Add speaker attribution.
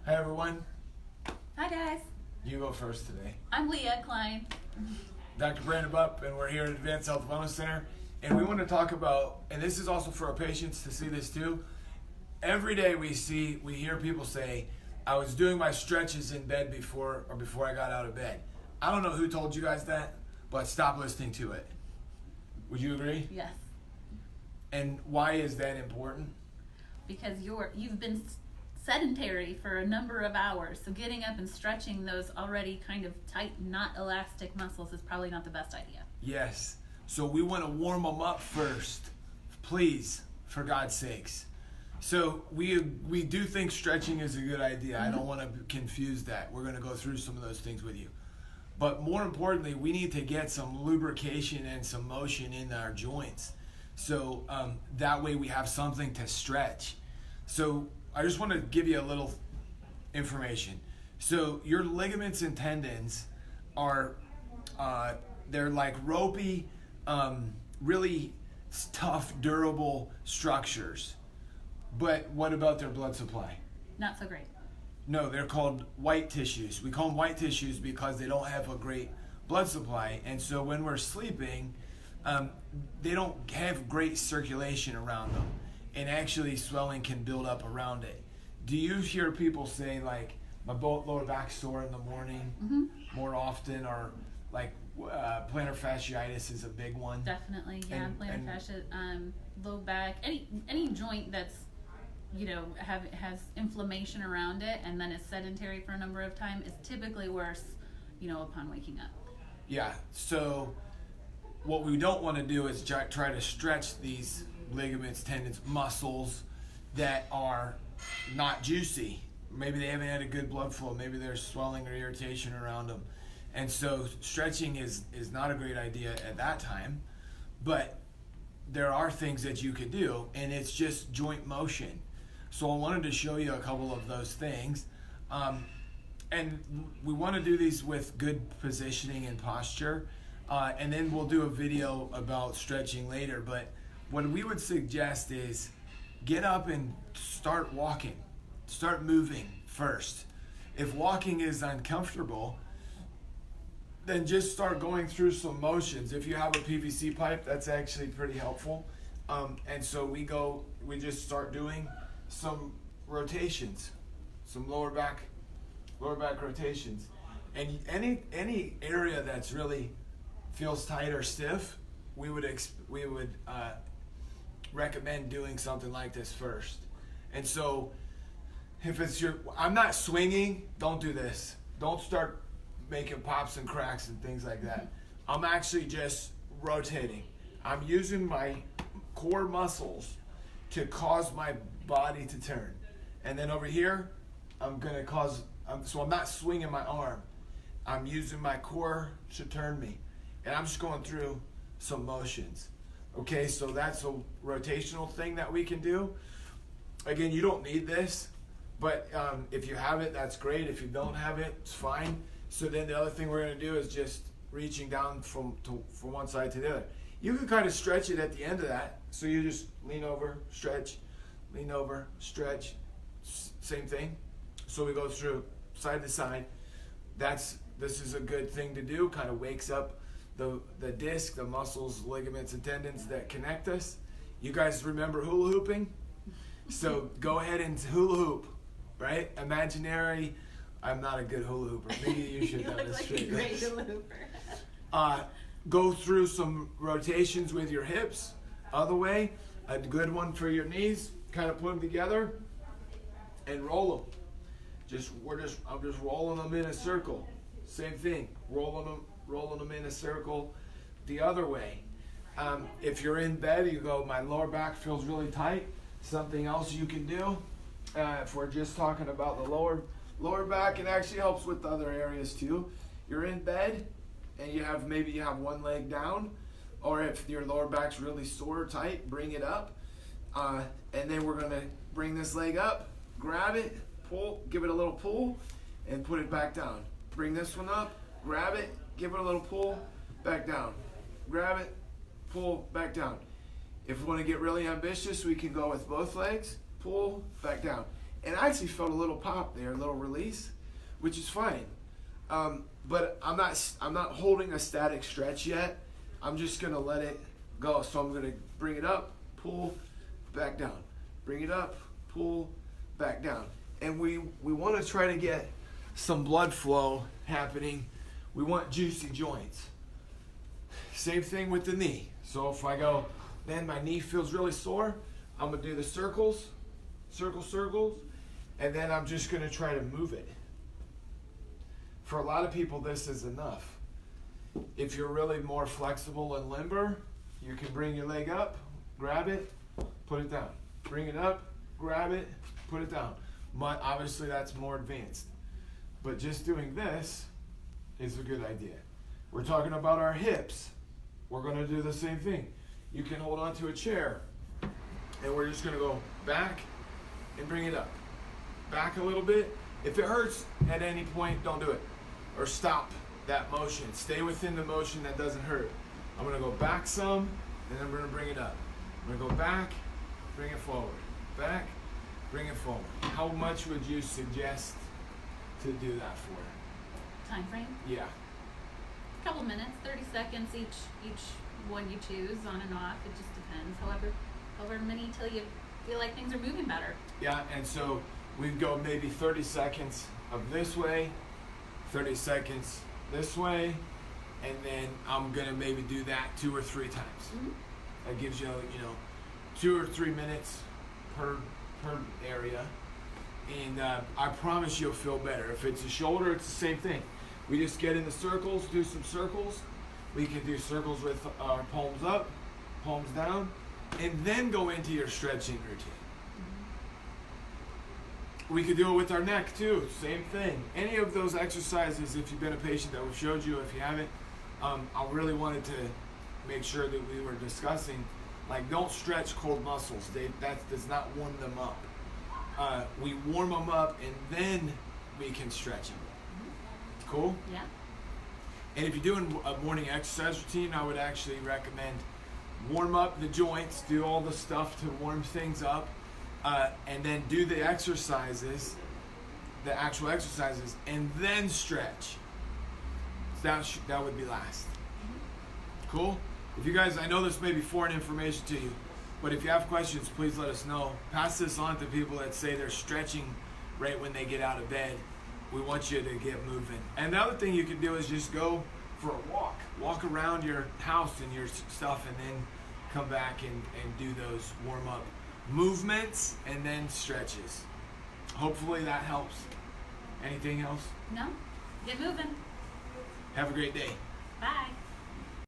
Speaker 1: Hi everyone.
Speaker 2: Hi guys.
Speaker 1: You go first today.
Speaker 2: I'm Leah Klein.
Speaker 1: Dr. Brandon Bupp, and we're here at Advanced Health Wellness Center. And we want to talk about, and this is also for our patients to see this too. Every day we hear people say, I was doing my stretches in bed before I got out of bed. I don't know who told you guys that, but stop listening to it. Would you agree?
Speaker 2: Yes.
Speaker 1: And why is that important?
Speaker 2: Because you've been sedentary for a number of hours, so getting up and stretching those already kind of tight, not elastic muscles is probably not the best idea.
Speaker 1: Yes. So we want to warm them up first, please, for God's sakes. So we do think stretching is a good idea. Mm-hmm. I don't want to confuse that. We're going to go through some of those things with you. But more importantly, we need to get some lubrication and some motion in our joints. So that way we have something to stretch. So I just want to give you a little information. So your ligaments and tendons are, they're like ropey, really tough, durable structures. But what about their blood supply?
Speaker 2: Not so great.
Speaker 1: No, they're called white tissues. We call them white tissues because they don't have a great blood supply. And so when we're sleeping, they don't have great circulation around them. And actually swelling can build up around it. Do you hear people say, like, my lower back sore in the morning more often, or like plantar fasciitis is a big one?
Speaker 2: Definitely, yeah. Plantar fascia, low back, any joint that's, has inflammation around it and then is sedentary for a number of time is typically worse, upon waking up.
Speaker 1: Yeah, so what we don't want to do is try to stretch these ligaments, tendons, muscles that are not juicy. Maybe they haven't had a good blood flow. Maybe there's swelling or irritation around them. And so stretching is not a great idea at that time. But there are things that you could do, and it's just joint motion. So I wanted to show you a couple of those things. And we want to do these with good positioning and posture. And then we'll do a video about stretching later. But what we would suggest is get up and start walking. Start moving first. If walking is uncomfortable, then just start going through some motions. If you have a PVC pipe, that's actually pretty helpful. And so we just start doing some rotations, some lower back rotations. And any area that's really feels tight or stiff, we would recommend doing something like this first. And so if it's I'm not swinging, don't do this. Don't start making pops and cracks and things like that. I'm actually just rotating. I'm using my core muscles to cause my body to turn. And then over here, I'm not swinging my arm. I'm using my core to turn me. And I'm just going through some motions. Okay, so that's a rotational thing that we can do. Again, you don't need this, but if you have it, that's great. If you don't have it, it's fine. So then the other thing we're going to do is just reaching down from one side to the other. You can kind of stretch it at the end of that. So you just lean over, stretch, same thing. So we go through side to side. This is a good thing to do. Kind of wakes up the disc, the muscles, ligaments, and tendons that connect us. You guys remember hula hooping? So go ahead and hula hoop, right? Imaginary. I'm not a good hula hooper. Maybe you should
Speaker 2: You look like a great hula hooper.
Speaker 1: Go through some rotations with your hips. Other way, a good one for your knees. Kind of put them together and roll them. I'm just rolling them in a circle. Same thing. Rolling them in a circle the other way. If you're in bed, you go, my lower back feels really tight. Something else you can do, if we're just talking about the lower back, it actually helps with the other areas too. You're in bed and maybe you have one leg down, or if your lower back's really sore or tight, bring it up. And then we're gonna bring this leg up, grab it, pull, give it a little pull, and put it back down. Bring this one up, grab it, give it a little pull, back down. Grab it, pull, back down. If we want to get really ambitious, we can go with both legs, pull, back down.
Speaker 3: And I actually felt a little pop there, a little release, which is fine. But I'm not holding a static stretch yet. I'm just gonna let it go. So I'm gonna bring it up, pull, back down. Bring it up, pull, back down. And we want to try to get some blood flow happening. We want juicy joints. Same thing with the knee. So if I go, man, my knee feels really sore, I'm gonna do the circles, circles, and then I'm just gonna try to move it. For a lot of people, this is enough. If you're really more flexible and limber, you can bring your leg up, grab it, put it down. Bring it up, grab it, put it down. But obviously that's more advanced. But just doing this is a good idea. We're talking about our hips. We're gonna do the same thing. You can hold onto a chair and we're just gonna go back and bring it up. Back a little bit. If it hurts at any point, don't do it. Or stop that motion. Stay within the motion that doesn't hurt. I'm gonna go back some and then we're gonna bring it up. I'm gonna go back, bring it forward. Back, bring it forward. How much would you suggest to do that for?
Speaker 2: Time frame?
Speaker 3: Yeah.
Speaker 2: A couple minutes, 30 seconds each one you choose, on and off. It just depends. However many till you feel like things are moving better.
Speaker 3: Yeah, and so we'd go maybe 30 seconds of this way, 30 seconds this way, and then I'm gonna maybe do that 2 or 3 times.
Speaker 2: Mm-hmm.
Speaker 3: That gives you, 2 or 3 minutes per area, and I promise you'll feel better. If it's a shoulder, it's the same thing. We just get in the circles, do some circles. We can do circles with our palms up, palms down, and then go into your stretching routine. We could do it with our neck too, same thing. Any of those exercises, if you've been a patient that we've showed you, if you haven't, I really wanted to make sure that we were discussing, like, don't stretch cold muscles. That does not warm them up. We warm them up and then we can stretch them. Cool?
Speaker 2: Yeah.
Speaker 3: And if you're doing a morning exercise routine, I would actually recommend warm up the joints, do all the stuff to warm things up, and then do the exercises, the actual exercises, and then stretch. That would be last. Cool? If you guys, I know this may be foreign information to you, but if you have questions, please let us know. Pass this on to people that say they're stretching right when they get out of bed. We want you to get moving. And the other thing you can do is just go for a walk. Walk around your house and your stuff, and then come back and do those warm-up movements and then stretches. Hopefully that helps. Anything else?
Speaker 2: No? Get moving.
Speaker 3: Have a great day.
Speaker 2: Bye.